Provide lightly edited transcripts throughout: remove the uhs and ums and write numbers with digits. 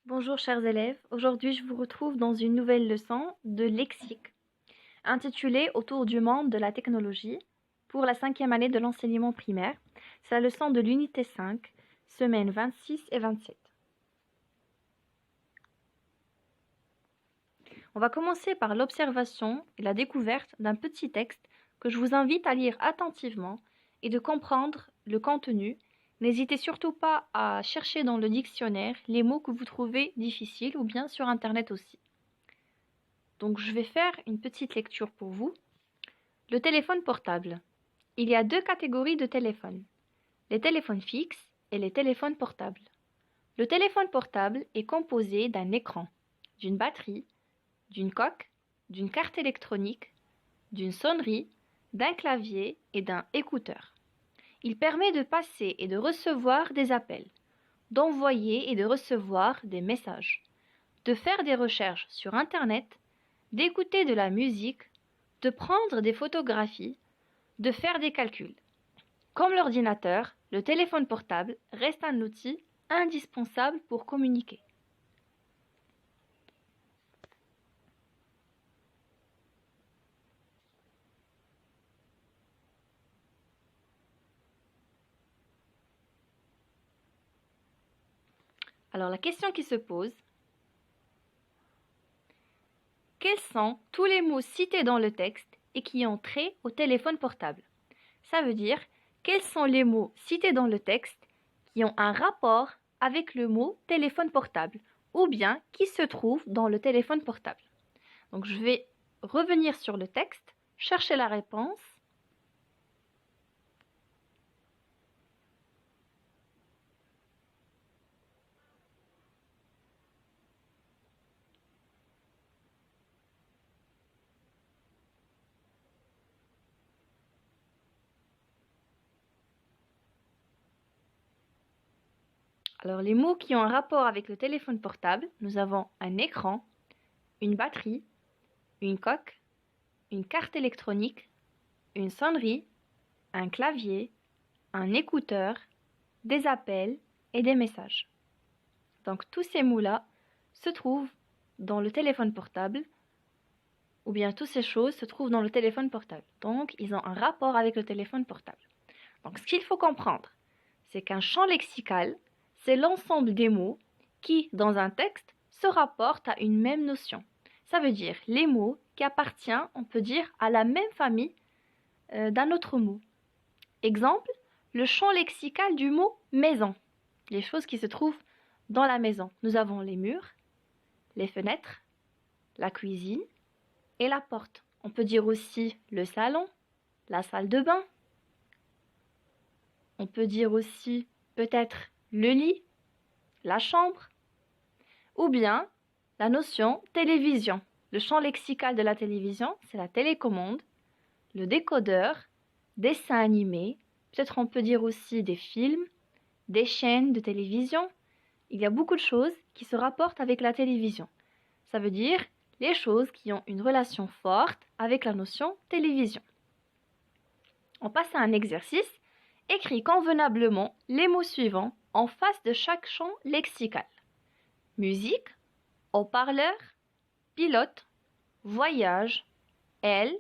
Bonjour chers élèves, aujourd'hui je vous retrouve dans une nouvelle leçon de lexique intitulée Autour du monde de la technologie pour la 5e année de l'enseignement primaire. C'est la leçon de l'unité 5, semaines 26 et 27. On va commencer par l'observation et la découverte d'un petit texte que je vous invite à lire attentivement et de comprendre le contenu. N'hésitez surtout pas à chercher dans le dictionnaire les mots que vous trouvez difficiles ou bien sur Internet aussi. Donc je vais faire une petite lecture pour vous. Le téléphone portable. Il y a deux catégories de téléphones, les téléphones fixes et les téléphones portables. Le téléphone portable est composé d'un écran, d'une batterie, d'une coque, d'une carte électronique, d'une sonnerie, d'un clavier et d'un écouteur. Il permet de passer et de recevoir des appels, d'envoyer et de recevoir des messages, de faire des recherches sur Internet, d'écouter de la musique, de prendre des photographies, de faire des calculs. Comme l'ordinateur, le téléphone portable reste un outil indispensable pour communiquer. Alors la question qui se pose, quels sont tous les mots cités dans le texte et qui ont trait au téléphone portable? Ça veut dire, quels sont les mots cités dans le texte qui ont un rapport avec le mot téléphone portable ou bien qui se trouvent dans le téléphone portable. Donc je vais revenir sur le texte, chercher la réponse. Alors les mots qui ont un rapport avec le téléphone portable, nous avons un écran, une batterie, une coque, une carte électronique, une sonnerie, un clavier, un écouteur, des appels et des messages. Donc tous ces mots-là se trouvent dans le téléphone portable ou bien toutes ces choses se trouvent dans le téléphone portable. Donc ils ont un rapport avec le téléphone portable. Donc ce qu'il faut comprendre, c'est qu'un champ lexical, c'est l'ensemble des mots qui, dans un texte, se rapportent à une même notion. Ça veut dire les mots qui appartiennent, on peut dire, à la même famille d'un autre mot. Exemple, le champ lexical du mot maison. Les choses qui se trouvent dans la maison. Nous avons les murs, les fenêtres, la cuisine et la porte. On peut dire aussi le salon, la salle de bain. On peut dire aussi peut-être le lit, la chambre, ou bien la notion télévision. Le champ lexical de la télévision, c'est la télécommande, le décodeur, dessin animé, peut-être on peut dire aussi des films, des chaînes de télévision. Il y a beaucoup de choses qui se rapportent avec la télévision. Ça veut dire les choses qui ont une relation forte avec la notion télévision. On passe à un exercice. Écris convenablement les mots suivants en face de chaque champ lexical. Musique, haut-parleur, pilote, voyage, aile,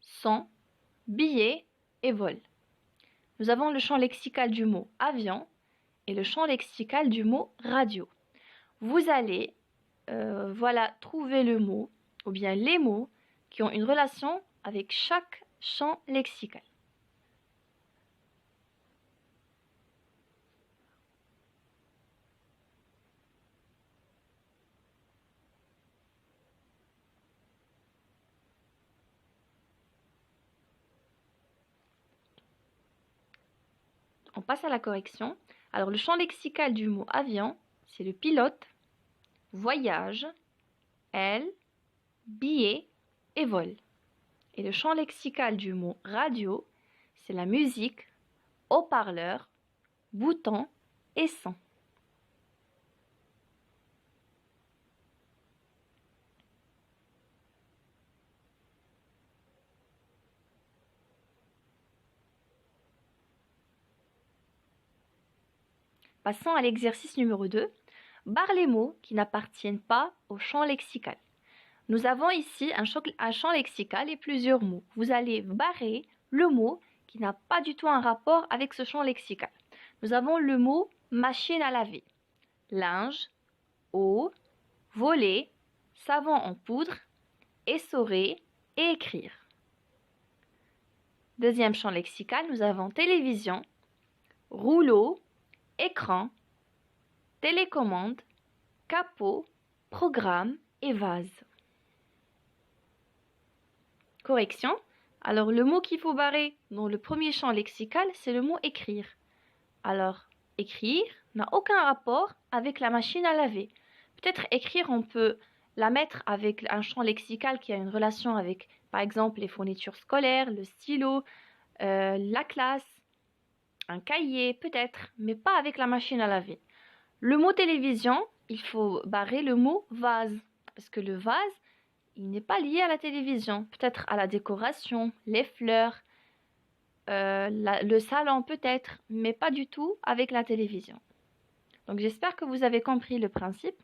son, billet et vol. Nous avons le champ lexical du mot avion et le champ lexical du mot radio. Vous allez trouver le mot ou bien les mots qui ont une relation avec chaque champ lexical. On passe à la correction. Alors, le champ lexical du mot avion, c'est le pilote, voyage, aile, billet et vol. Et le champ lexical du mot radio, c'est la musique, haut-parleur, bouton et son. Passons à l'exercice numéro 2. barre les mots qui n'appartiennent pas au champ lexical. Nous avons ici un champ lexical et plusieurs mots. Vous allez barrer le mot qui n'a pas du tout un rapport avec ce champ lexical. Nous avons le mot machine à laver, linge, eau, voler, savon en poudre, essorer et écrire. Deuxième champ lexical, nous avons télévision, rouleau, écran, télécommande, capot, programme et vase. Correction. Alors, le mot qu'il faut barrer dans le premier champ lexical, c'est le mot écrire. Alors, écrire n'a aucun rapport avec la machine à laver. Peut-être écrire, on peut la mettre avec un champ lexical qui a une relation avec, par exemple, les fournitures scolaires, le stylo, la classe, un cahier, peut-être, mais pas avec la machine à laver. Le mot télévision, il faut barrer le mot vase, parce que le vase, il n'est pas lié à la télévision, peut-être à la décoration, les fleurs, le salon peut-être, mais pas du tout avec la télévision. Donc j'espère que vous avez compris le principe.